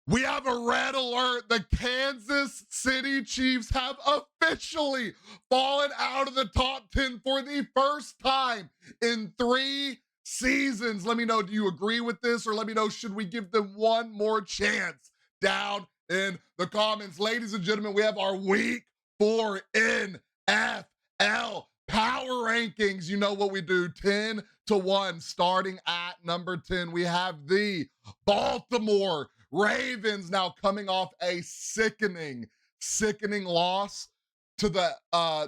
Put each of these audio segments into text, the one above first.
We have a red alert. The Kansas City Chiefs have officially fallen out of the top 10 for the first time in 3 seasons. Let me know, do you agree with this? Or let me know, should we give them one more chance? Down in the comments. Ladies and gentlemen, we have our week 4 NFL power rankings. You know what we do, 10 to 1. Starting at number 10, we have the Baltimore Ravens, now coming off a sickening loss to the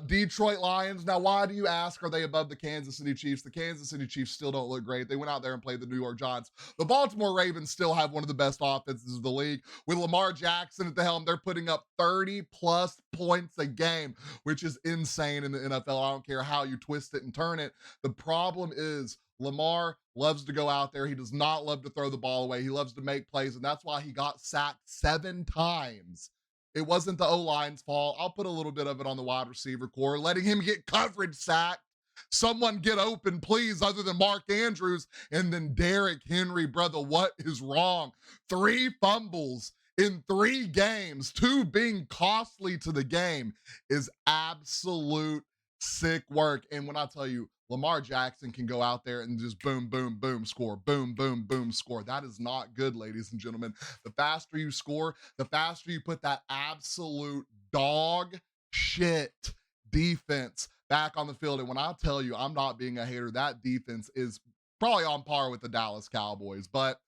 Detroit Lions. Now, why do you ask, are they above the Kansas City Chiefs? The Kansas City Chiefs still don't look great. They went out there and played the New York Giants. The Baltimore Ravens still have one of the best offenses of the league. With Lamar Jackson at the helm, they're putting up 30 plus points a game, which is insane in the NFL. I don't care how you twist it and turn it. The problem is Lamar loves to go out there. He does not love to throw the ball away. He loves to make plays, and that's why he got sacked 7 times. It wasn't the O-line's fault. I'll put a little bit of it on the wide receiver core, letting him get coverage sacked. Someone get open, please, other than Mark Andrews. And then Derrick Henry, brother, what is wrong? 3 fumbles in 3 games, 2 being costly to the game, is absolute sick work. And when I tell you, Lamar Jackson can go out there and just boom, boom, boom, score, boom, boom, boom, score. That is not good, ladies and gentlemen. The faster you score, the faster you put that absolute dog shit defense back on the field. And when I tell you, I'm not being a hater, that defense is probably on par with the Dallas Cowboys. But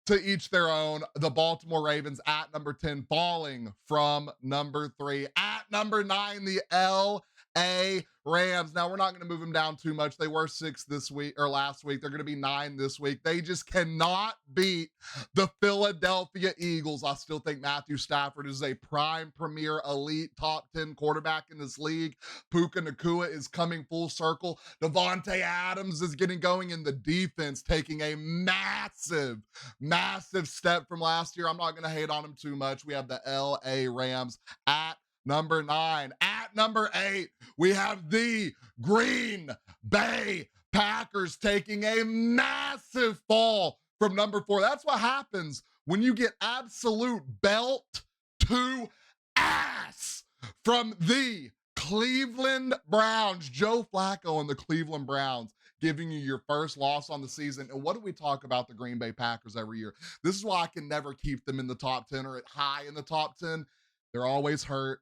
to each their own. The Baltimore Ravens at number 10, falling from number 3. At number 9, the LA Rams. Now, we're not going to move them down too much. They were 6 this week or last week. They're going to be 9 this week. They just cannot beat the Philadelphia Eagles. I still think Matthew Stafford is a prime, premier, elite, top 10 quarterback in this league. Puka Nakua is coming full circle. Devontae Adams is getting going, in the defense taking a massive step from last year. I'm not going to hate on them too much. We have the LA Rams at number 9. At number 8, we have the Green Bay Packers taking a massive fall from number 4. That's what happens when you get absolute belt to ass from the Cleveland Browns. Joe Flacco and the Cleveland Browns giving you your first loss on the season. And what do we talk about the Green Bay Packers every year? This is why I can never keep them in the top 10 or at high in the top 10. They're always hurt.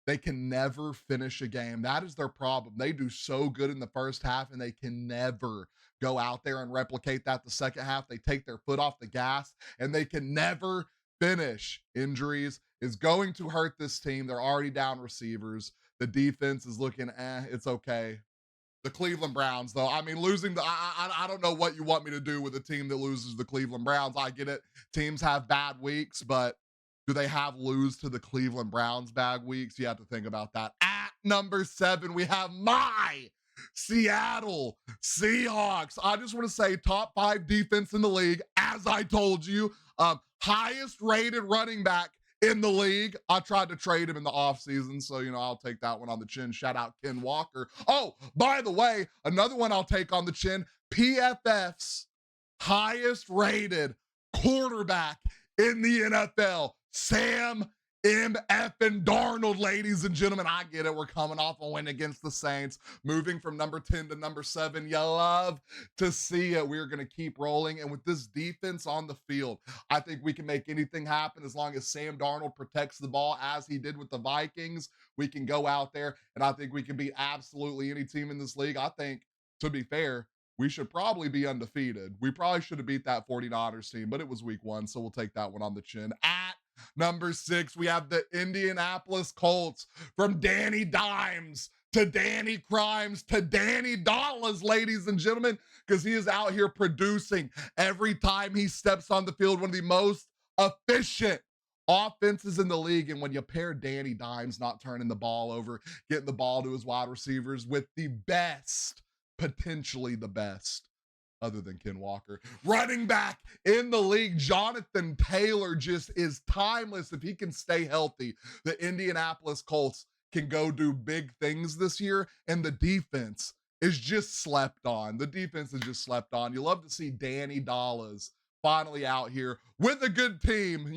They can never finish a game. That is their problem. They do so good in the first half, and they can never go out there and replicate that the second half. They take their foot off the gas, and they can never finish. Injuries is going to hurt this team. They're already down receivers. The defense is looking, it's okay. The Cleveland Browns, though, I mean, losing I don't know what you want me to do with a team that loses the Cleveland Browns. I get it. Teams have bad weeks, but do they have lose to the Cleveland Browns bad weeks? You have to think about that. At number 7, we have my Seattle Seahawks. I just want to say top 5 defense in the league, as I told you. Highest rated running back in the league. I tried to trade him in the offseason, so, I'll take that one on the chin. Shout out Ken Walker. Oh, by the way, another one I'll take on the chin, PFF's highest rated quarterback in the NFL, Sam M.F. Darnold, ladies and gentlemen. I get it. We're coming off a win against the Saints, moving from number 10 to number 7. You love to see it. We're going to keep rolling. And with this defense on the field, I think we can make anything happen as long as Sam Darnold protects the ball as he did with the Vikings. We can go out there, and I think we can beat absolutely any team in this league. I think, to be fair, we should probably be undefeated. We probably should have beat that 49ers team, but it was week 1, so we'll take that one on the chin. At number 6, we have the Indianapolis Colts. From Danny Dimes to Danny Crimes to Danny Dollars, ladies and gentlemen, because he is out here producing every time he steps on the field. One of the most efficient offenses in the league. And when you pair Danny Dimes not turning the ball over, getting the ball to his wide receivers with the best, potentially the best, other than Ken Walker, running back in the league, Jonathan Taylor, just is timeless. If he can stay healthy, the Indianapolis Colts can go do big things this year, and the defense is just slept on. The defense is just slept on. You love to see Danny Dollars finally out here with a good team.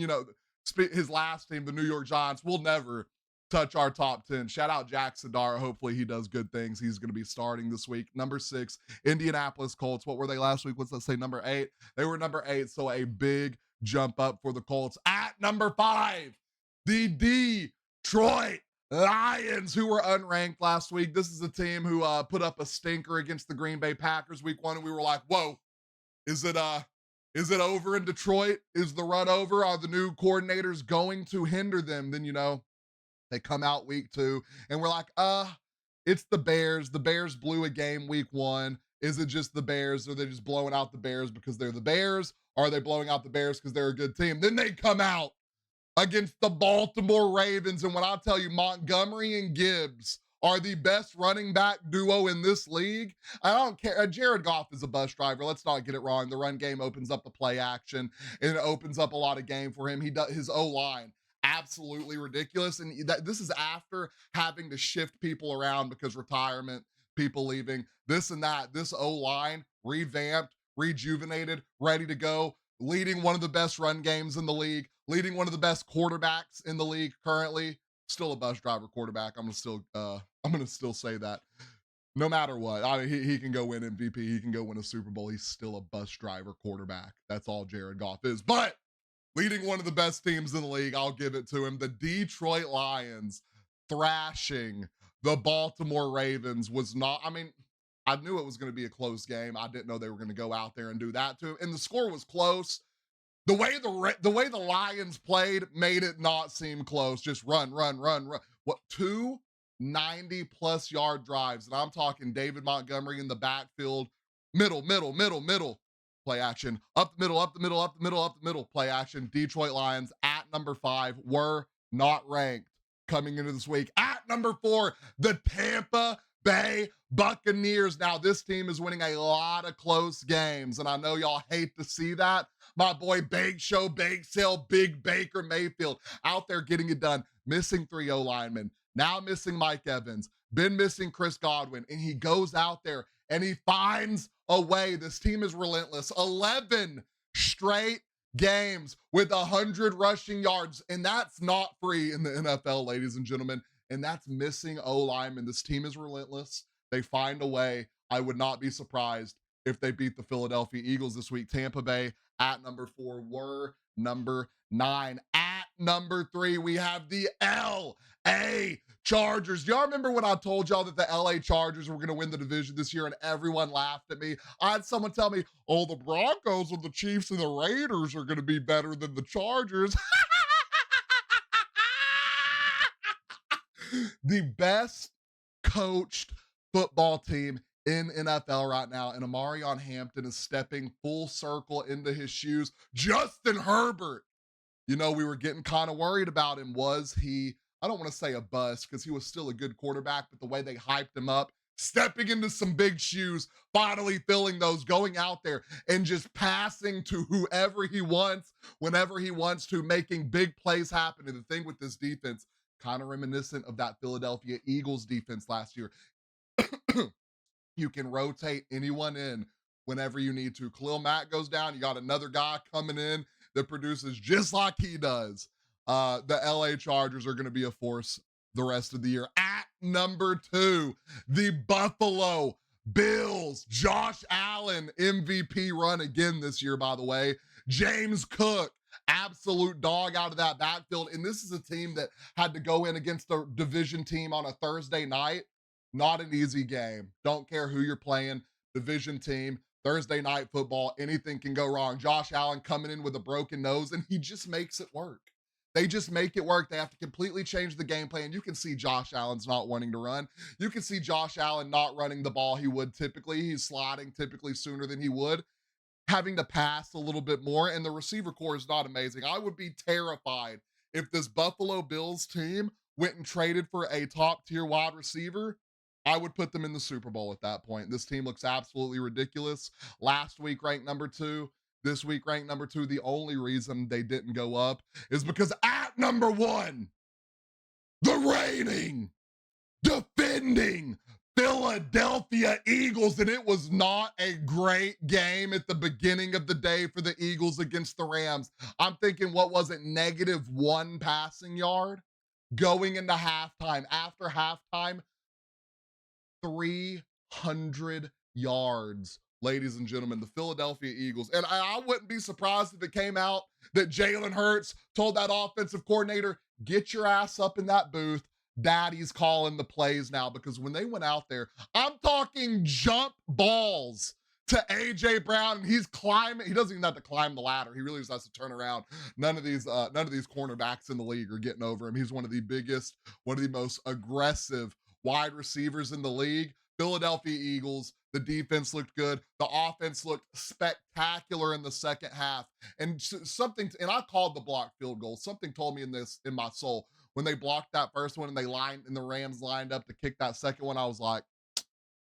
His last team, the New York Giants, will never touch our top 10. Shout out Jack Sadara. Hopefully he does good things. He's going to be starting this week. Number 6, Indianapolis Colts. What were they last week? Let's say number 8. They were number 8, so a big jump up for the Colts. At number 5, the Detroit Lions, who were unranked last week. This is a team who put up a stinker against the Green Bay Packers week 1, and we were like, whoa, is it over in Detroit? Is the run over? Are the new coordinators going to hinder them? Then, they come out week 2, and we're like, it's the Bears. The Bears blew a game week 1. Is it just the Bears? Or are they just blowing out the Bears because they're the Bears? Or are they blowing out the Bears because they're a good team? Then they come out against the Baltimore Ravens, and when I tell you Montgomery and Gibbs are the best running back duo in this league, I don't care. Jared Goff is a bus driver. Let's not get it wrong. The run game opens up the play action, and it opens up a lot of game for him. He does his O-line. Absolutely ridiculous. And this is after having to shift people around because retirement, people leaving, this and that. This O-line revamped, rejuvenated, ready to go, leading one of the best run games in the league, leading one of the best quarterbacks in the league currently. Still a bus driver quarterback. I'm gonna still say that. No matter what, he can go win MVP. He can go win a Super Bowl. He's still a bus driver quarterback. That's all Jared Goff is. But leading one of the best teams in the league, I'll give it to him. The Detroit Lions thrashing the Baltimore Ravens was not, I knew it was going to be a close game. I didn't know they were going to go out there and do that to him. And the score was close. The way the Lions played made it not seem close. Just run. What, 290-plus yard drives. And I'm talking David Montgomery in the backfield, middle. Play action, up the middle, play action. Detroit Lions at number 5 were not ranked coming into this week. At number 4, the Tampa Bay Buccaneers. Now, this team is winning a lot of close games, and I know y'all hate to see that. My boy Big Show, Big Sale, Big Baker Mayfield out there getting it done, missing 3 O-linemen, now missing Mike Evans, been missing Chris Godwin, and he goes out there and he finds a way. This team is relentless. 11 straight games with 100 rushing yards, and that's not free in the NFL, ladies and gentlemen, and that's missing O-linemen. This team is relentless. They find a way. I would not be surprised if they beat the Philadelphia Eagles this week. Tampa Bay at number 4 were number 9. At number 3, we have the LA Chargers. Do y'all remember when I told y'all that the LA Chargers were going to win the division this year and everyone laughed at me? I had someone tell me, oh, the Broncos and the Chiefs and the Raiders are going to be better than the Chargers. The best coached football team in NFL right now, and Amarion Hampton is stepping full circle into his shoes. Justin Herbert, we were getting kind of worried about him. Was he, I don't want to say a bust because he was still a good quarterback, but the way they hyped him up, stepping into some big shoes, finally filling those, going out there and just passing to whoever he wants, whenever he wants to, making big plays happen. And the thing with this defense, kind of reminiscent of that Philadelphia Eagles defense last year. You can rotate anyone in whenever you need to. Khalil Mack goes down, you got another guy coming in that produces just like he does. The LA Chargers are going to be a force the rest of the year. At number 2, the Buffalo Bills. Josh Allen, MVP run again this year, by the way. James Cook, absolute dog out of that backfield. And this is a team that had to go in against a division team on a Thursday night. Not an easy game. Don't care who you're playing. Division team, Thursday night football, anything can go wrong. Josh Allen coming in with a broken nose, and he just makes it work. They just make it work. They have to completely change the game plan. You can see Josh Allen's not wanting to run. You can see Josh Allen not running the ball he would typically. He's sliding typically sooner than he would, having to pass a little bit more, and the receiver core is not amazing. I would be terrified if this Buffalo Bills team went and traded for a top-tier wide receiver. I would put them in the Super Bowl at that point. This team looks absolutely ridiculous. Last week ranked number 2. This week ranked number 2. The only reason they didn't go up is because at number 1, the reigning, defending, Philadelphia Eagles, and it was not a great game at the beginning of the day for the Eagles against the Rams. I'm thinking, what was it, -1 passing yard going into halftime. After halftime, 300 yards, ladies and gentlemen, the Philadelphia Eagles. And I wouldn't be surprised if it came out that Jalen Hurts told that offensive coordinator, get your ass up in that booth. Daddy's calling the plays now, because when they went out there, I'm talking jump balls to AJ Brown, and he's climbing. He doesn't even have to climb the ladder. He really just has to turn around. None of these cornerbacks in the league are getting over him. He's one of the biggest, one of the most aggressive wide receivers in the league. Philadelphia Eagles, the defense looked good. The offense looked spectacular in the second half. And and I called the blocked field goal. Something told me in my soul, when they blocked that first one and the Rams lined up to kick that second one, I was like,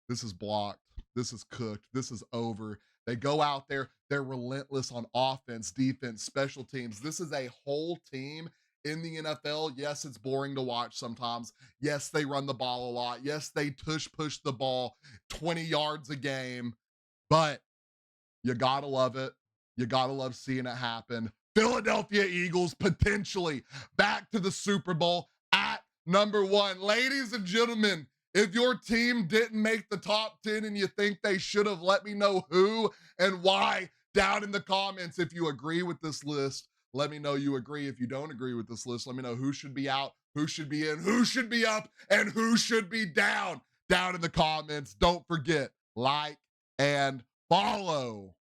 this is blocked. This is cooked. This is over. They go out there. They're relentless on offense, defense, special teams. This is a whole team in the NFL. Yes, it's boring to watch sometimes. Yes, they run the ball a lot. Yes, they push the ball 20 yards a game, but you gotta love it. You gotta love seeing it happen. Philadelphia Eagles potentially back to the Super Bowl at #1. Ladies and gentlemen, if your team didn't make the top 10 and you think they should have, let me know who and why down in the comments. If you agree with this list, let me know you agree. If you don't agree with this list, let me know who should be out, who should be in, who should be up, and who should be down in the comments. Don't forget, like and follow.